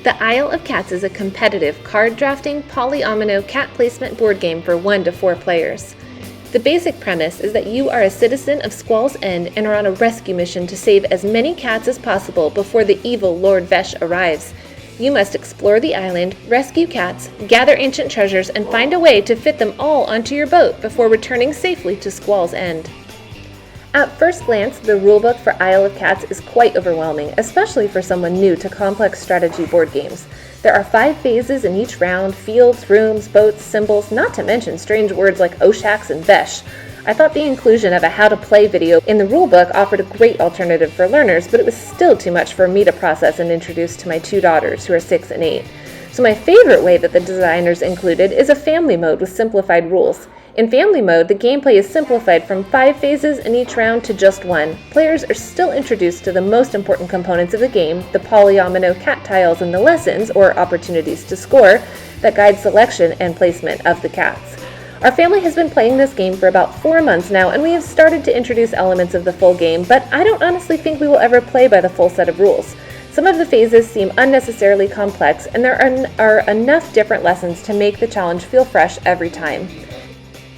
The Isle of Cats is a competitive, card-drafting, polyomino cat placement board game for 1 to 4 players. The basic premise is that you are a citizen of Squall's End and are on a rescue mission to save as many cats as possible before the evil Lord Vesh arrives. You must explore the island, rescue cats, gather ancient treasures, and find a way to fit them all onto your boat before returning safely to Squall's End. At first glance, the rulebook for Isle of Cats is quite overwhelming, especially for someone new to complex strategy board games. There are 5 phases in each round: fields, rooms, boats, symbols, not to mention strange words like Oshax and Vesh. I thought the inclusion of a how-to-play video in the rulebook offered a great alternative for learners, but it was still too much for me to process and introduce to my 2 daughters, who are 6 and 8. So my favorite way that the designers included is a family mode with simplified rules. In family mode, the gameplay is simplified from 5 phases in each round to just 1. Players are still introduced to the most important components of the game, the polyomino cat tiles and the lessons, or opportunities to score, that guide selection and placement of the cats. Our family has been playing this game for about 4 months now, and we have started to introduce elements of the full game, but I don't honestly think we will ever play by the full set of rules. Some of the phases seem unnecessarily complex, and there are enough different lessons to make the challenge feel fresh every time.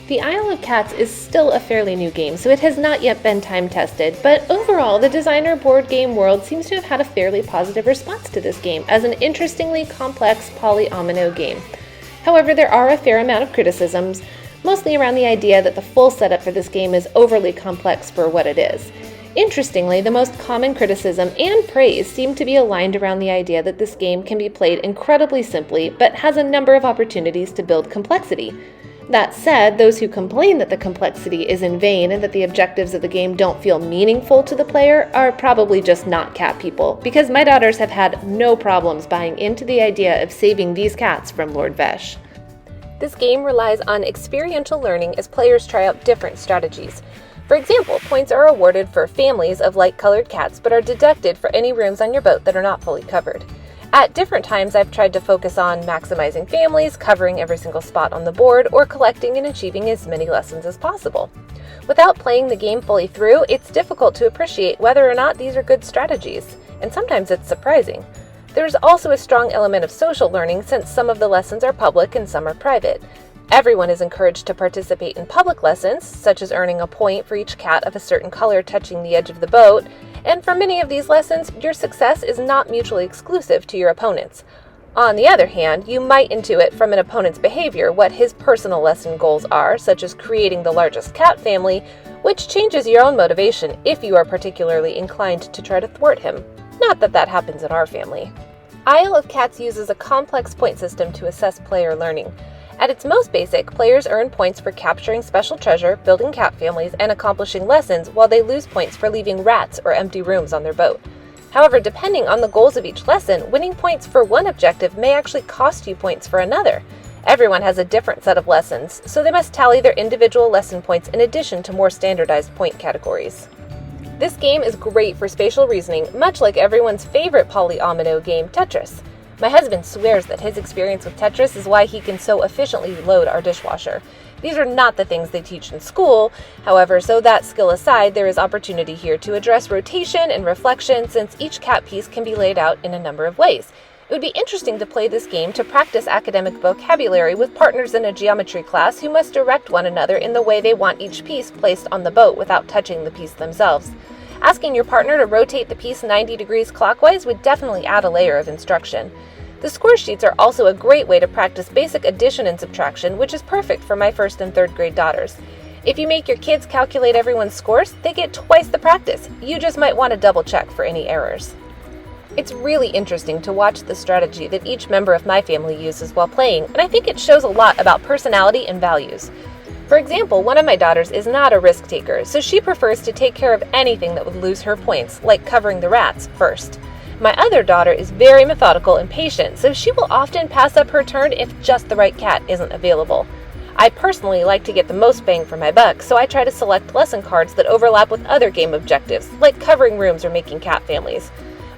The Isle of Cats is still a fairly new game, so it has not yet been time-tested, but overall, the designer board game world seems to have had a fairly positive response to this game as an interestingly complex polyomino game. However, there are a fair amount of criticisms, mostly around the idea that the full setup for this game is overly complex for what it is. Interestingly, the most common criticism and praise seem to be aligned around the idea that this game can be played incredibly simply, but has a number of opportunities to build complexity. That said, those who complain that the complexity is in vain and that the objectives of the game don't feel meaningful to the player are probably just not cat people, because my daughters have had no problems buying into the idea of saving these cats from Lord Vesh. This game relies on experiential learning as players try out different strategies. For example, points are awarded for families of light-colored cats but are deducted for any rooms on your boat that are not fully covered. At different times, I've tried to focus on maximizing families, covering every single spot on the board, or collecting and achieving as many lessons as possible. Without playing the game fully through, it's difficult to appreciate whether or not these are good strategies, and sometimes it's surprising. There's also a strong element of social learning since some of the lessons are public and some are private. Everyone is encouraged to participate in public lessons, such as earning a point for each cat of a certain color touching the edge of the boat, and for many of these lessons, your success is not mutually exclusive to your opponents. On the other hand, you might intuit from an opponent's behavior what his personal lesson goals are, such as creating the largest cat family, which changes your own motivation if you are particularly inclined to try to thwart him. Not that that happens in our family. Isle of Cats uses a complex point system to assess player learning. At its most basic, players earn points for capturing special treasure, building cat families, and accomplishing lessons, while they lose points for leaving rats or empty rooms on their boat. However, depending on the goals of each lesson, winning points for one objective may actually cost you points for another. Everyone has a different set of lessons, so they must tally their individual lesson points in addition to more standardized point categories. This game is great for spatial reasoning, much like everyone's favorite polyomino game, Tetris. My husband swears that his experience with Tetris is why he can so efficiently load our dishwasher. These are not the things they teach in school, however, so that skill aside, there is opportunity here to address rotation and reflection since each cat piece can be laid out in a number of ways. It would be interesting to play this game to practice academic vocabulary with partners in a geometry class who must direct one another in the way they want each piece placed on the boat without touching the piece themselves. Asking your partner to rotate the piece 90 degrees clockwise would definitely add a layer of instruction. The score sheets are also a great way to practice basic addition and subtraction, which is perfect for my 1st and 3rd grade daughters. If you make your kids calculate everyone's scores, they get twice the practice. You just might want to double check for any errors. It's really interesting to watch the strategy that each member of my family uses while playing, and I think it shows a lot about personality and values. For example, one of my daughters is not a risk taker, so she prefers to take care of anything that would lose her points, like covering the rats, first. My other daughter is very methodical and patient, so she will often pass up her turn if just the right cat isn't available. I personally like to get the most bang for my buck, so I try to select lesson cards that overlap with other game objectives, like covering rooms or making cat families.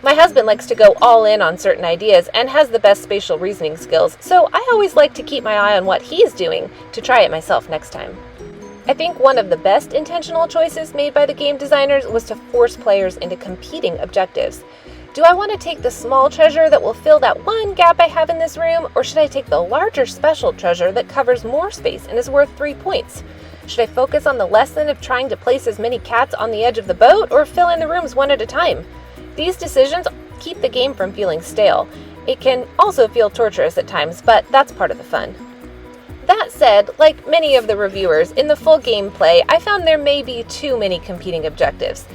My husband likes to go all in on certain ideas and has the best spatial reasoning skills, so I always like to keep my eye on what he's doing to try it myself next time. I think one of the best intentional choices made by the game designers was to force players into competing objectives. Do I want to take the small treasure that will fill that one gap I have in this room, or should I take the larger special treasure that covers more space and is worth 3 points? Should I focus on the lesson of trying to place as many cats on the edge of the boat, or fill in the rooms one at a time? These decisions keep the game from feeling stale. It can also feel torturous at times, but that's part of the fun. That said, like many of the reviewers, in the full gameplay, I found there may be too many competing objectives.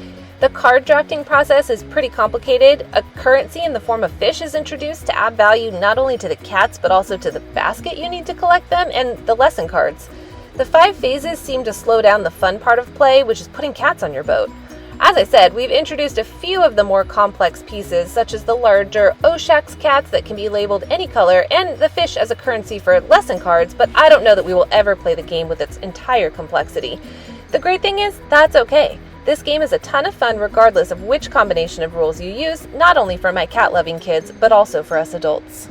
The card drafting process is pretty complicated. A currency in the form of fish is introduced to add value not only to the cats, but also to the basket you need to collect them and the lesson cards. The 5 phases seem to slow down the fun part of play, which is putting cats on your boat. As I said, we've introduced a few of the more complex pieces, such as the larger Oshax cats that can be labeled any color, and the fish as a currency for lesson cards, but I don't know that we will ever play the game with its entire complexity. The great thing is, that's okay. This game is a ton of fun regardless of which combination of rules you use, not only for my cat-loving kids, but also for us adults.